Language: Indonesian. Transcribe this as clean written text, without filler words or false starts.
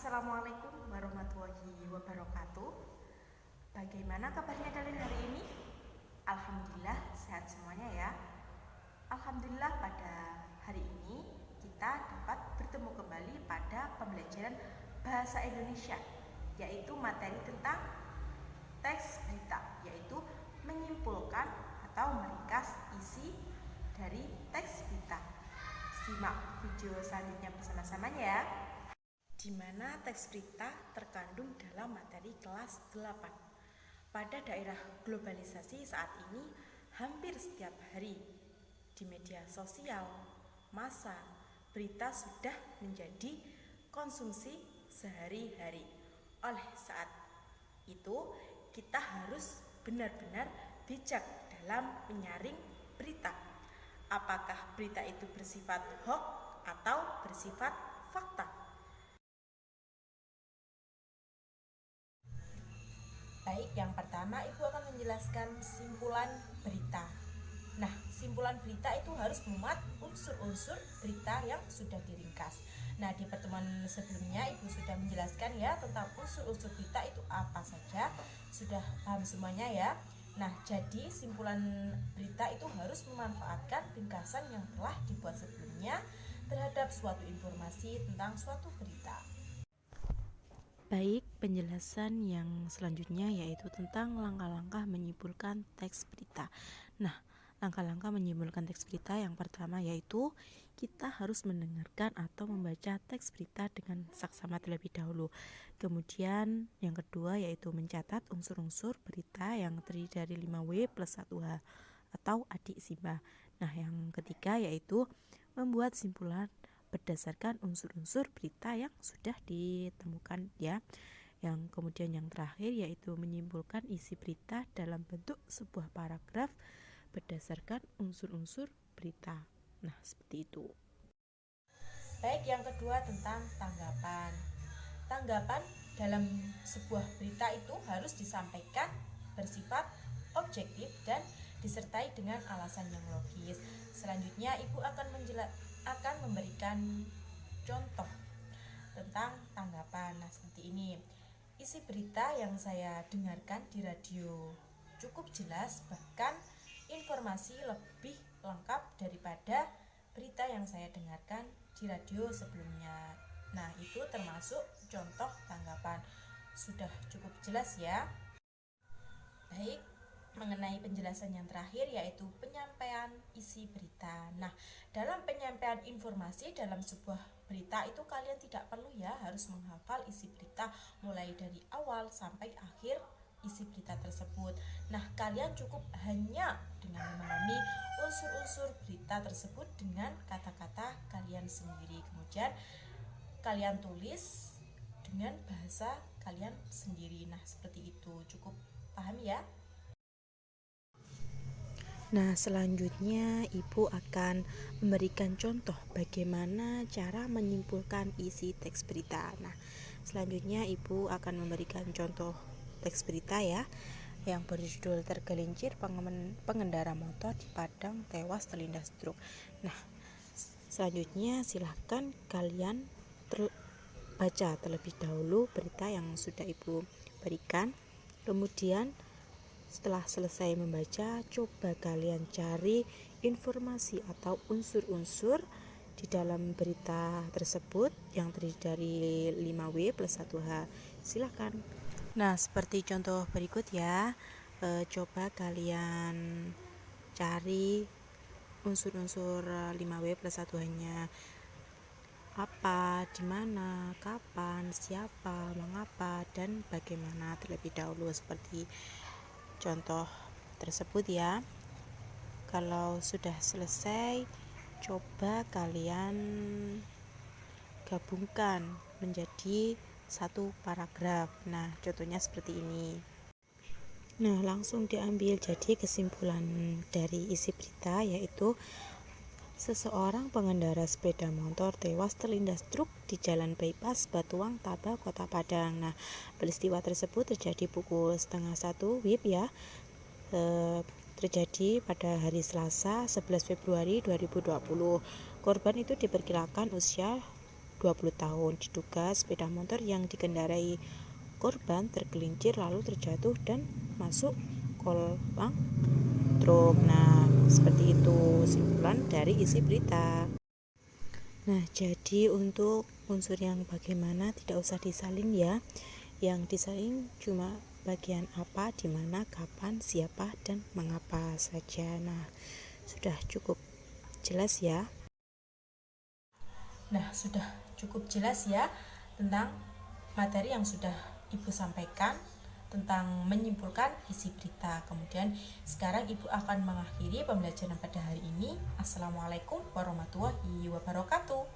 Assalamualaikum warahmatullahi wabarakatuh. Bagaimana kabarnya kalian hari ini? Alhamdulillah sehat semuanya ya. Alhamdulillah pada hari ini kita dapat bertemu kembali pada pembelajaran bahasa Indonesia, yaitu materi tentang teks berita, yaitu menyimpulkan atau meringkas isi dari teks berita. Simak video selanjutnya bersama-samanya ya, di mana teks berita terkandung dalam materi kelas 8. Pada daerah globalisasi saat ini, hampir setiap hari di media sosial, massa, berita sudah menjadi konsumsi sehari-hari. Oleh saat itu, kita harus benar-benar bijak dalam menyaring berita. Apakah berita itu bersifat hoax atau bersifat fakta? Baik, yang pertama Ibu akan menjelaskan simpulan berita. Nah, simpulan berita itu harus memuat unsur-unsur berita yang sudah diringkas. Nah, di pertemuan sebelumnya Ibu sudah menjelaskan ya tentang unsur-unsur berita itu apa saja. Sudah paham semuanya ya. Nah, jadi simpulan berita itu harus memanfaatkan ringkasan yang telah dibuat sebelumnya terhadap suatu informasi tentang suatu berita. Baik, penjelasan yang selanjutnya yaitu tentang langkah-langkah menyimpulkan teks berita. Nah, langkah-langkah menyimpulkan teks berita yang pertama yaitu kita harus mendengarkan atau membaca teks berita dengan saksama terlebih dahulu. Kemudian yang kedua yaitu mencatat unsur-unsur berita yang terdiri dari 5W plus 1H atau adik simbah. Nah, yang ketiga yaitu membuat simpulan berdasarkan unsur-unsur berita yang sudah ditemukan ya. Yang kemudian yang terakhir yaitu menyimpulkan isi berita dalam bentuk sebuah paragraf berdasarkan unsur-unsur berita. Nah, seperti itu. Baik, yang kedua tentang tanggapan. Tanggapan dalam sebuah berita itu harus disampaikan bersifat objektif dan disertai dengan alasan yang logis. Selanjutnya Ibu akan memberikan contoh tentang tanggapan. Nah, seperti ini. Isi berita yang saya dengarkan di radio cukup jelas, bahkan informasi lebih lengkap daripada berita yang saya dengarkan di radio sebelumnya. Nah, itu termasuk contoh tanggapan. Sudah cukup jelas ya. Baik, mengenai penjelasan yang terakhir yaitu penyampaian isi berita. Nah, dalam penyampaian informasi dalam sebuah berita itu kalian tidak perlu ya harus menghafal isi berita mulai dari awal sampai akhir isi berita tersebut. Nah, kalian cukup hanya dengan memahami unsur-unsur berita tersebut dengan kata-kata kalian sendiri. Kemudian kalian tulis dengan bahasa kalian sendiri. Nah, seperti itu. Cukup paham ya? Nah, selanjutnya Ibu akan memberikan contoh bagaimana cara menyimpulkan isi teks berita. Nah, selanjutnya Ibu akan memberikan contoh teks berita ya, yang berjudul tergelincir pengendara motor di Padang tewas terlindas truk. Nah, selanjutnya silahkan kalian baca terlebih dahulu berita yang sudah Ibu berikan. Kemudian setelah selesai membaca, coba kalian cari informasi atau unsur-unsur di dalam berita tersebut yang terdiri dari 5W plus 1H. Silakan. Nah, seperti contoh berikut ya. Coba kalian cari unsur-unsur 5W plus 1H-nya. Apa, di mana, kapan, siapa, mengapa, dan bagaimana terlebih dahulu seperti contoh tersebut ya. Kalau sudah selesai, coba kalian gabungkan menjadi satu paragraf. Nah, contohnya seperti ini. Nah, langsung diambil jadi kesimpulan dari isi berita yaitu seseorang pengendara sepeda motor tewas terlindas truk di Jalan Bypass Batuang Taba, Kota Padang. Nah, peristiwa tersebut terjadi pukul 12:30 WIB ya. Terjadi pada hari Selasa 11 Februari 2020. Korban itu diperkirakan usia 20 tahun. Diduga sepeda motor yang dikendarai korban tergelincir lalu terjatuh dan masuk kolong truk. Nah, seperti itu simpulan dari isi berita. Nah, jadi untuk unsur yang bagaimana tidak usah disalin ya. Yang disalin cuma bagian apa, di mana, kapan, siapa, dan mengapa saja. Nah, sudah cukup jelas ya. Nah, sudah cukup jelas ya tentang materi yang sudah Ibu sampaikan tentang menyimpulkan isi berita. Kemudian sekarang Ibu akan mengakhiri pembelajaran pada hari ini. Assalamualaikum warahmatullahi wabarakatuh.